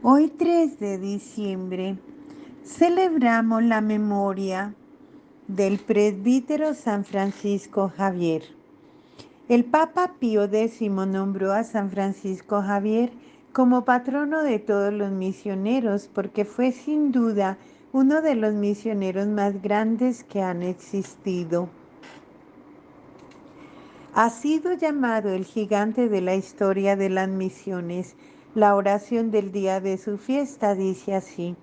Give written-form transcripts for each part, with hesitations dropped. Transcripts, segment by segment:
Hoy 3 de diciembre celebramos la memoria del presbítero San Francisco Javier. El Papa Pío X nombró a San Francisco Javier como patrono de todos los misioneros porque fue sin duda uno de los misioneros más grandes que han existido. Ha sido llamado el gigante de la historia de las misiones. La oración del día de su fiesta dice así: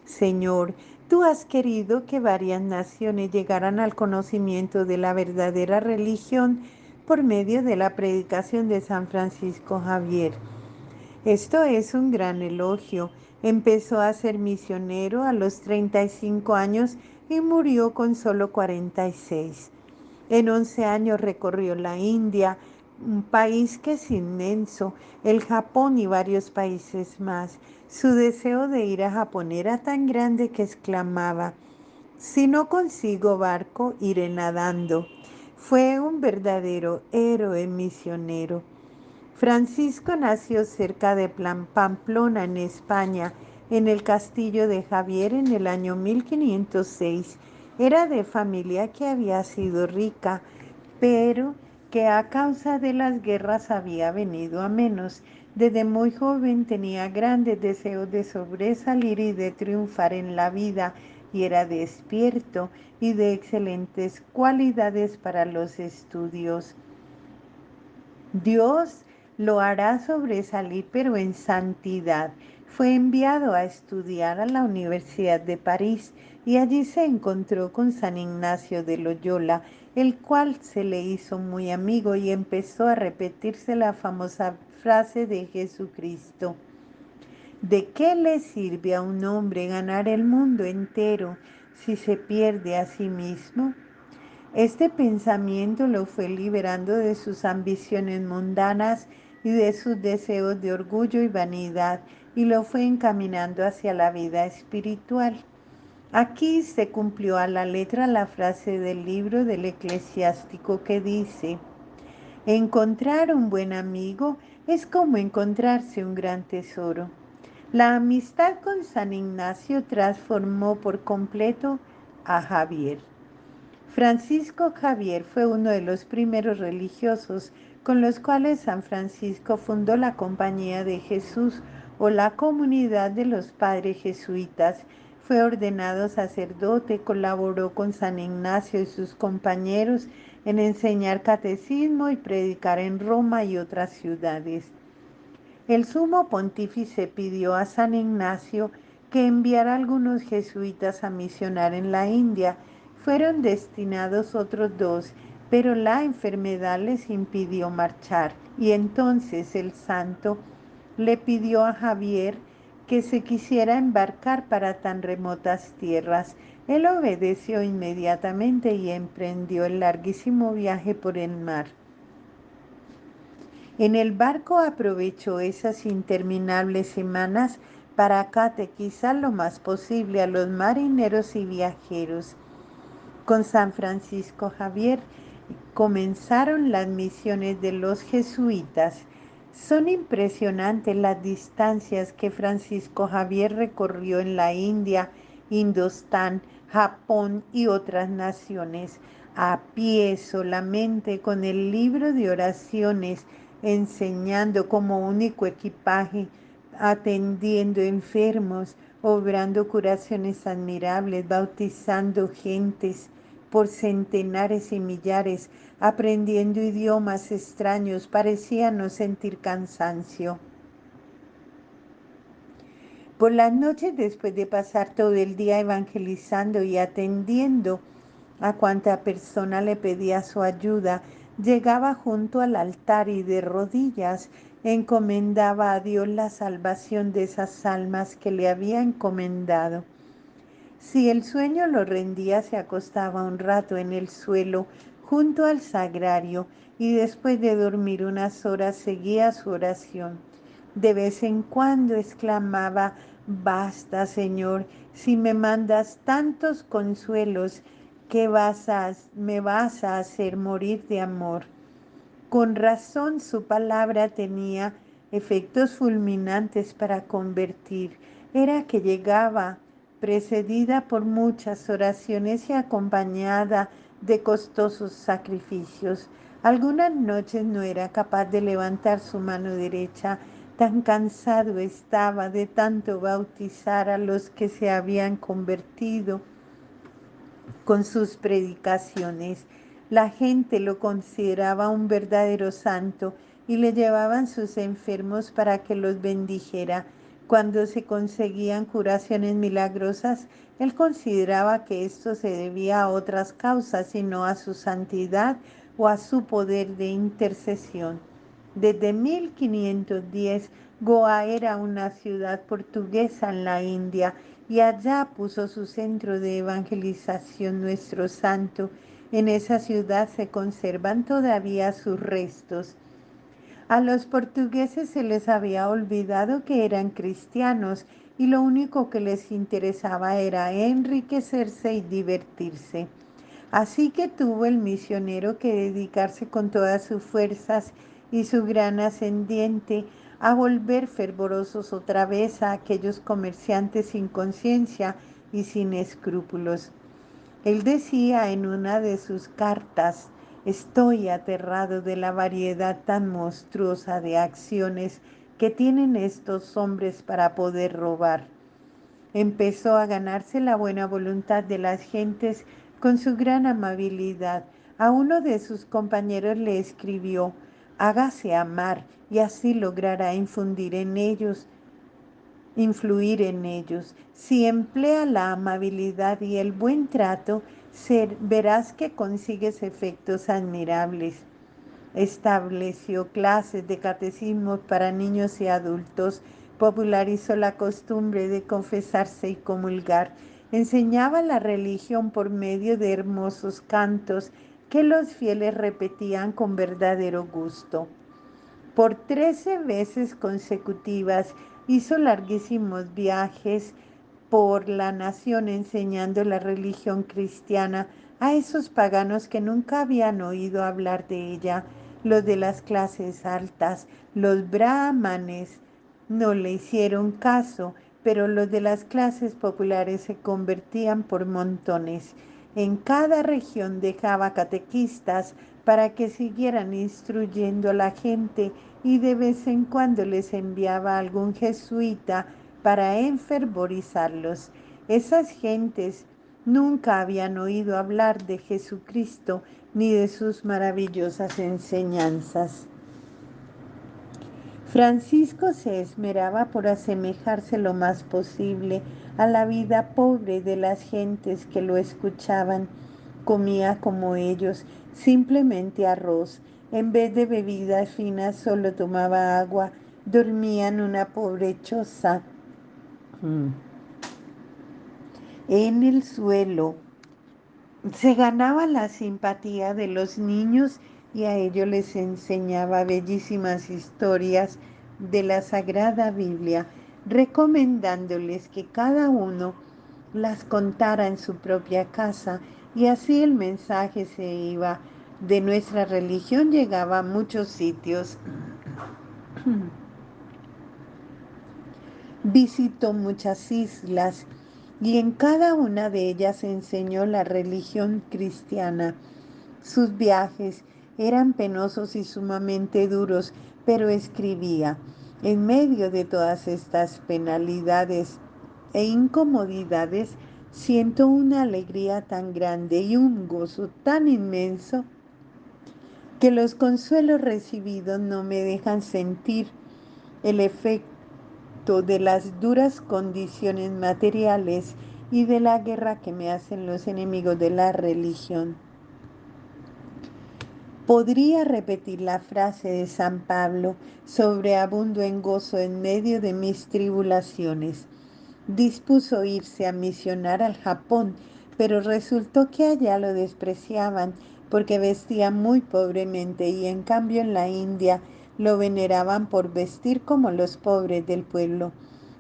Señor, tú has querido que varias naciones llegaran al conocimiento de la verdadera religión por medio de la predicación de San Francisco Javier. Esto es un gran elogio. Empezó a ser misionero a los 35 años y murió con solo 46. En 11 años recorrió la India, un país que es inmenso, el Japón y varios países más. Su deseo de ir a Japón era tan grande que exclamaba: si no consigo barco, iré nadando. Fue un verdadero héroe misionero. Francisco nació cerca de Pamplona, en España, en el castillo de Javier en el año 1506. Era de familia que había sido rica, pero que a causa de las guerras había venido a menos. Desde muy joven tenía grandes deseos de sobresalir y de triunfar en la vida, y era despierto y de excelentes cualidades para los estudios. Dios lo hará sobresalir, pero en santidad. Fue enviado a estudiar a la Universidad de París y allí se encontró con San Ignacio de Loyola, el cual se le hizo muy amigo y empezó a repetirse la famosa frase de Jesucristo: ¿de qué le sirve a un hombre ganar el mundo entero si se pierde a sí mismo? Este pensamiento lo fue liberando de sus ambiciones mundanas y de sus deseos de orgullo y vanidad, y lo fue encaminando hacia la vida espiritual. Aquí se cumplió a la letra la frase del libro del eclesiástico que dice: encontrar un buen amigo es como encontrarse un gran tesoro. La amistad con San Ignacio transformó por completo a Javier. Francisco Javier fue uno de los primeros religiosos con los cuales San Francisco fundó la Compañía de Jesús, o la Comunidad de los Padres Jesuitas. Fue ordenado sacerdote, colaboró con San Ignacio y sus compañeros en enseñar catecismo y predicar en Roma y otras ciudades. El sumo pontífice pidió a San Ignacio que enviara a algunos jesuitas a misionar en la India. Fueron destinados otros 2, pero la enfermedad les impidió marchar, y entonces el santo le pidió a Javier que se quisiera embarcar para tan remotas tierras. Él obedeció inmediatamente y emprendió el larguísimo viaje por el mar. En el barco aprovechó esas interminables semanas para catequizar lo más posible a los marineros y viajeros. Con San Francisco Javier comenzaron las misiones de los jesuitas. Son impresionantes las distancias que Francisco Javier recorrió en la India, Indostán, Japón y otras naciones, a pie solamente, con el libro de oraciones, enseñando como único equipaje, atendiendo enfermos, obrando curaciones admirables, bautizando gentes por centenares y millares, aprendiendo idiomas extraños. Parecía no sentir cansancio. Por las noches, después de pasar todo el día evangelizando y atendiendo a cuanta persona le pedía su ayuda, llegaba junto al altar y de rodillas encomendaba a Dios la salvación de esas almas que le había encomendado. Si el sueño lo rendía, se acostaba un rato en el suelo junto al sagrario y después de dormir unas horas seguía su oración. De vez en cuando exclamaba: basta, Señor, si me mandas tantos consuelos, que me vas a hacer morir de amor. Con razón su palabra tenía efectos fulminantes para convertir, era que llegaba precedida por muchas oraciones y acompañada de costosos sacrificios. Algunas noches no era capaz de levantar su mano derecha, tan cansado estaba de tanto bautizar a los que se habían convertido con sus predicaciones. La gente lo consideraba un verdadero santo y le llevaban sus enfermos para que los bendijera. Cuando se conseguían curaciones milagrosas, él consideraba que esto se debía a otras causas y no a su santidad o a su poder de intercesión. Desde 1510, Goa era una ciudad portuguesa en la India y allá puso su centro de evangelización nuestro santo. En esa ciudad se conservan todavía sus restos. A los portugueses se les había olvidado que eran cristianos y lo único que les interesaba era enriquecerse y divertirse. Así que tuvo el misionero que dedicarse con todas sus fuerzas y su gran ascendiente a volver fervorosos otra vez a aquellos comerciantes sin conciencia y sin escrúpulos. Él decía en una de sus cartas: estoy aterrado de la variedad tan monstruosa de acciones que tienen estos hombres para poder robar. Empezó a ganarse la buena voluntad de las gentes con su gran amabilidad. A uno de sus compañeros le escribió: hágase amar y así logrará influir en ellos. Si emplea la amabilidad y el buen trato, verás que consigues efectos admirables. Estableció clases de catecismo para niños y adultos, popularizó la costumbre de confesarse y comulgar, enseñaba la religión por medio de hermosos cantos que los fieles repetían con verdadero gusto. Por 13 veces consecutivas hizo larguísimos viajes por la nación enseñando la religión cristiana a esos paganos que nunca habían oído hablar de ella. Los de las clases altas, los brahmanes, no le hicieron caso, pero los de las clases populares se convertían por montones. En cada región dejaba catequistas para que siguieran instruyendo a la gente y de vez en cuando les enviaba algún jesuita para enfervorizarlos. Esas gentes nunca habían oído hablar de Jesucristo ni de sus maravillosas enseñanzas. Francisco se esmeraba por asemejarse lo más posible a la vida pobre de las gentes que lo escuchaban. Comía como ellos, simplemente arroz. En vez de bebidas finas, solo tomaba agua. Dormía en una pobre choza en el suelo. Se ganaba la simpatía de los niños y a ellos les enseñaba bellísimas historias de la Sagrada Biblia, recomendándoles que cada uno las contara en su propia casa, y así el mensaje se iba de nuestra religión, llegaba a muchos sitios. Visitó muchas islas y en cada una de ellas enseñó la religión cristiana. Sus viajes eran penosos y sumamente duros, pero escribía: en medio de todas estas penalidades e incomodidades, siento una alegría tan grande y un gozo tan inmenso que los consuelos recibidos no me dejan sentir el efecto de las duras condiciones materiales y de la guerra que me hacen los enemigos de la religión. Podría repetir la frase de San Pablo: sobreabundo en gozo en medio de mis tribulaciones. Dispuso irse a misionar al Japón, pero resultó que allá lo despreciaban porque vestía muy pobremente, y en cambio en la India lo veneraban por vestir como los pobres del pueblo.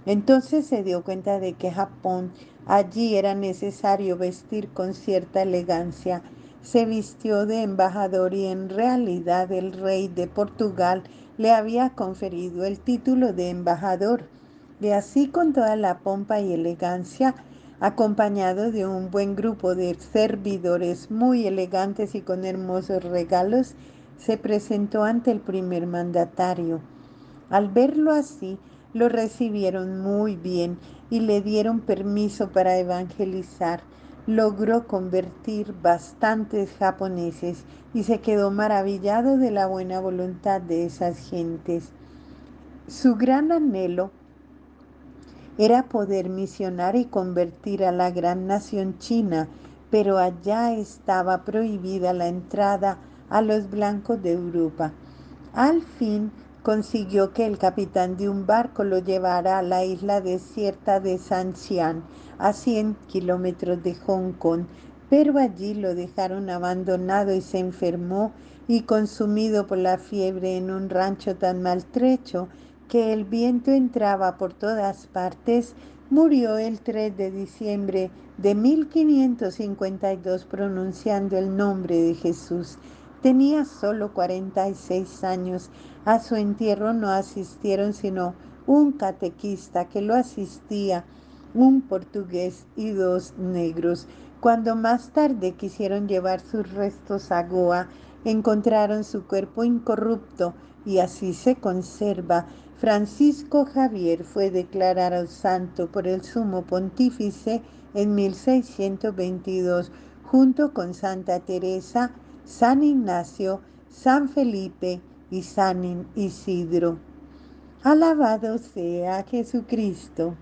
Entonces se dio cuenta de que Japón, allí era necesario vestir con cierta elegancia. Se vistió de embajador y en realidad el rey de Portugal le había conferido el título de embajador. Y así, con toda la pompa y elegancia, acompañado de un buen grupo de servidores muy elegantes y con hermosos regalos, se presentó ante el primer mandatario. Al verlo así, lo recibieron muy bien y le dieron permiso para evangelizar. Logró convertir bastantes japoneses y se quedó maravillado de la buena voluntad de esas gentes. Su gran anhelo era poder misionar y convertir a la gran nación china, pero allá estaba prohibida la entrada a los blancos de Europa. Al fin consiguió que el capitán de un barco lo llevara a la isla desierta de Sanxian, a 100 kilómetros de Hong Kong, pero allí lo dejaron abandonado y se enfermó y consumido por la fiebre en un rancho tan maltrecho que el viento entraba por todas partes, murió el 3 de diciembre de 1552 pronunciando el nombre de Jesús. Tenía solo 46 años. A su entierro no asistieron sino un catequista que lo asistía, un portugués y dos negros. Cuando más tarde quisieron llevar sus restos a Goa, encontraron su cuerpo incorrupto y así se conserva. Francisco Javier fue declarado santo por el sumo pontífice en 1622, junto con Santa Teresa, San Ignacio, San Felipe y San Isidro. Alabado sea Jesucristo.